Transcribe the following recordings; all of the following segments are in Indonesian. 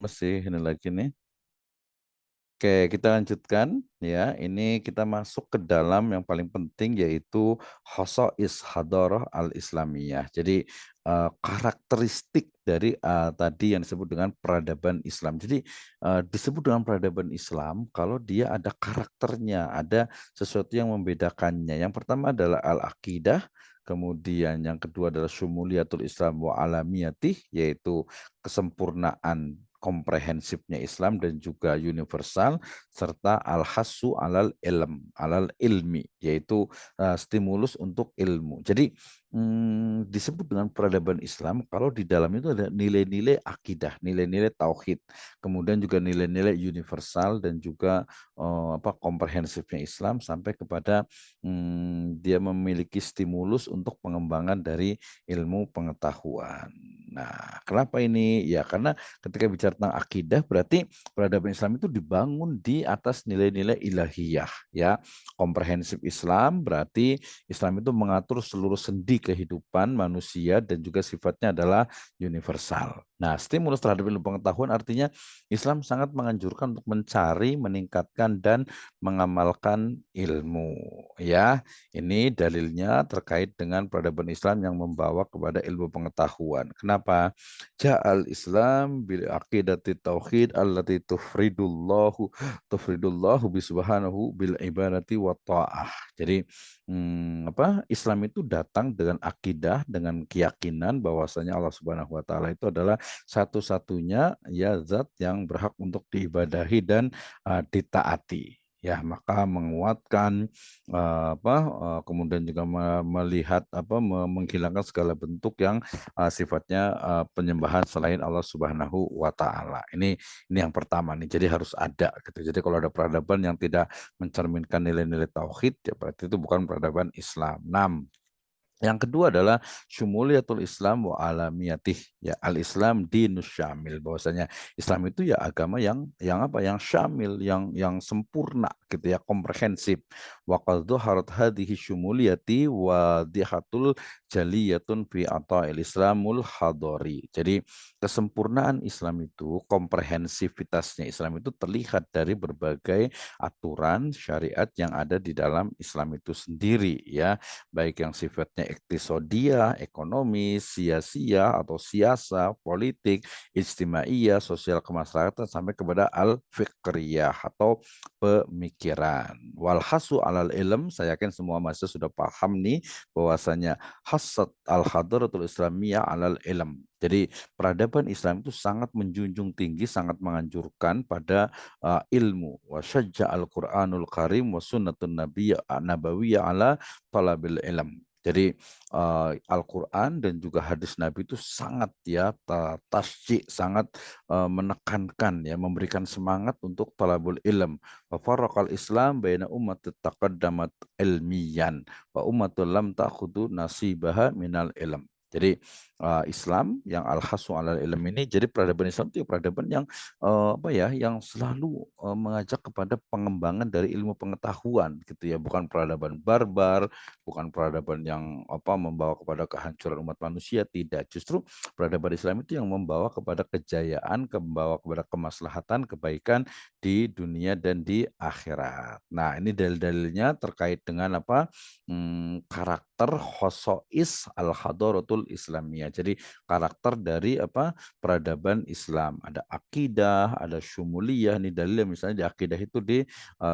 Masih ini lagi nih. Oke, kita lanjutkan ya. Ini kita masuk ke dalam yang paling penting yaitu khosois hadarah al-islamiyah. Jadi karakteristik dari tadi yang disebut dengan peradaban Islam. Jadi disebut dengan peradaban Islam kalau dia ada karakternya, ada sesuatu yang membedakannya. Yang pertama adalah al-aqidah, kemudian yang kedua adalah syumuliyatul Islam wa alamiyatih, yaitu kesempurnaan komprehensifnya Islam dan juga universal, serta al-hassu alal ilmi, yaitu stimulus untuk ilmu. Jadi disebut dengan peradaban Islam kalau di dalam itu ada nilai-nilai akidah, nilai-nilai tauhid, kemudian juga nilai-nilai universal dan juga komprehensifnya Islam sampai kepada dia memiliki stimulus untuk pengembangan dari ilmu pengetahuan. Nah, kenapa ini? Ya, karena ketika bicara tentang akidah berarti peradaban Islam itu dibangun di atas nilai-nilai ilahiyah, ya. Komprehensif Islam berarti Islam itu mengatur seluruh sendi kehidupan manusia dan juga sifatnya adalah universal. Nah, stimulus terhadap ilmu pengetahuan artinya Islam sangat menganjurkan untuk mencari, meningkatkan dan mengamalkan ilmu, ya. Ini dalilnya terkait dengan peradaban Islam yang membawa kepada ilmu pengetahuan. Kenapa? Ja'al Islam bil aqidati tauhid allati tufridullahu bisubhanahu bil ibadati wa ta'ah. Jadi Islam itu datang dengan akidah, dengan keyakinan bahwasanya Allah Subhanahu wa taala itu adalah satu-satunya ya zat yang berhak untuk diibadahi dan ditaati. Ya, maka menguatkan kemudian juga melihat menghilangkan segala bentuk yang sifatnya penyembahan selain Allah Subhanahu wa taala. Ini yang pertama nih. Jadi harus ada gitu. Jadi kalau ada peradaban yang tidak mencerminkan nilai-nilai tauhid ya berarti itu bukan peradaban Islam. 6. Yang kedua adalah syumuliyatul Islam wa alamiyatih, ya. Al-Islam dinus syamil, bahwasanya Islam itu ya agama yang syamil, yang sempurna gitu ya, komprehensif. Wa qad dhaharat hadhihi syumuliyati wa dihatul jaliyatun fi ata'il Islamul hadari. Jadi kesempurnaan Islam itu, komprehensivitasnya Islam itu terlihat dari berbagai aturan syariat yang ada di dalam Islam itu sendiri, ya, baik yang sifatnya ektisodia, ekonomi, sia-sia atau siasa, politik, ijtimaiyah, sosial kemasyarakatan sampai kepada al-fikriyah atau pemikiran. Walhasu alal ilm, saya yakin semua mahasiswa sudah paham nih bahwasanya hasad al-hadratul islamiyah alal ilm. Jadi peradaban Islam itu sangat menjunjung tinggi, sangat menganjurkan pada ilmu. Wa syajja al-Qur'anul Karim wa sunnatun nabawiyah ala talabil ilm. Jadi Al-Quran dan juga hadis Nabi itu sangat ya tasjik, sangat menekankan ya, memberikan semangat untuk talabul ilm. Wa farraqal Islam baina umat taqaddamat ilmiyan wa ummatul lam ta'khudu nasibaha minal ilm. Jadi Islam yang al-hasu alal ilm ini, jadi peradaban Islam itu peradaban yang yang selalu mengajak kepada pengembangan dari ilmu pengetahuan gitu ya, bukan peradaban barbar, bukan peradaban yang membawa kepada kehancuran umat manusia, tidak. Justru peradaban Islam itu yang membawa kepada kejayaan, membawa kepada kemaslahatan, kebaikan di dunia dan di akhirat. Nah, ini dalil-dalilnya terkait dengan karakter khosois al-hadaratul islamiyah. Jadi karakter dari peradaban Islam. Ada akidah, ada syumuliyah. Ini dalil misalnya di akidah itu di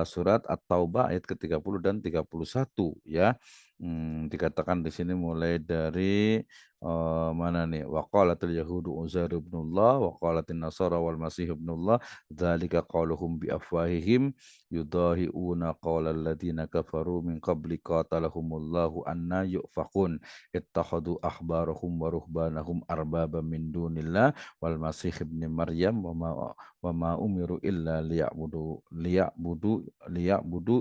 surat At-Taubah ayat ke-30 dan 31, ya. Dikatakan di sini mulai dari mana nih? Wa qalatil yahudu Uzair ibnullah wa qalatin nasara wal masih ibnullah dzalika qauluhum bi afwahihim yudahiuna qaulal ladzina kafaru min qabli qatalahumullahu anna yufakun ittakhadu akhbarahum wa ruhbanahum arbaba min dunillah wal masih ibn Maryam wa ma umiru illa liya'budu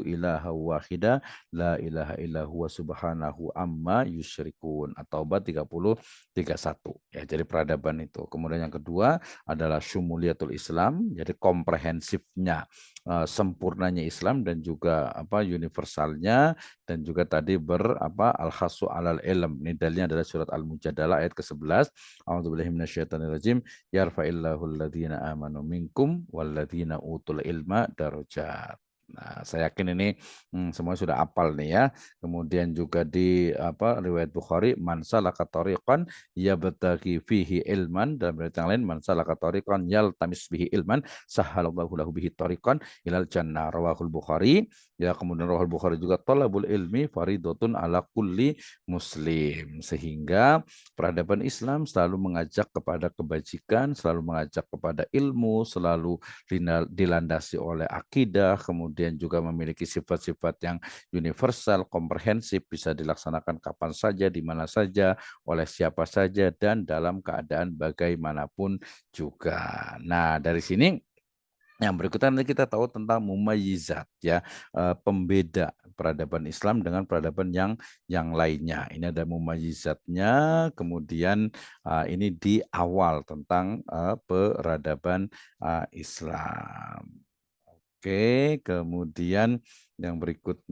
ilaha wahida la ilaha illa huwa subhanahu amma yusyrikun. At-Taubah 30 1031 ya. Jadi peradaban itu. Kemudian yang kedua adalah syumuliyatul Islam, jadi komprehensifnya, sempurnanya Islam dan juga universalnya, dan juga tadi al-khasu alal ilm. Ini dalilnya adalah surat Al-Mujadalah ayat ke-11. A'udzubillahi minasyaitonirrajim. Yarfa'illahu alladhina amanu minkum walladzina utul ilma darajat. Nah, saya yakin ini semua sudah hafal nih ya. Kemudian juga di riwayat Bukhari, man salaka tariqan yabtaghi fihi ilman, dalam riwayat yang lain man salaka tariqan yaltamis bihi ilman sahhalallahu lahu bihi tariqan ilal jannah, rawahul Bukhari. Ya, kemudian rawahul Bukhari juga talabul ilmi faridotun ala kulli muslim. Sehingga peradaban Islam selalu mengajak kepada kebajikan, selalu mengajak kepada ilmu, selalu dilandasi oleh akidah, kemudian juga memiliki sifat-sifat yang universal, komprehensif, bisa dilaksanakan kapan saja, di mana saja, oleh siapa saja, dan dalam keadaan bagaimanapun juga. Nah, dari sini yang berikutnya nanti kita tahu tentang mumayyizat ya, pembeda peradaban Islam dengan peradaban yang lainnya. Ini ada mumayyizatnya, kemudian ini di awal tentang peradaban Islam. Oke, kemudian yang berikutnya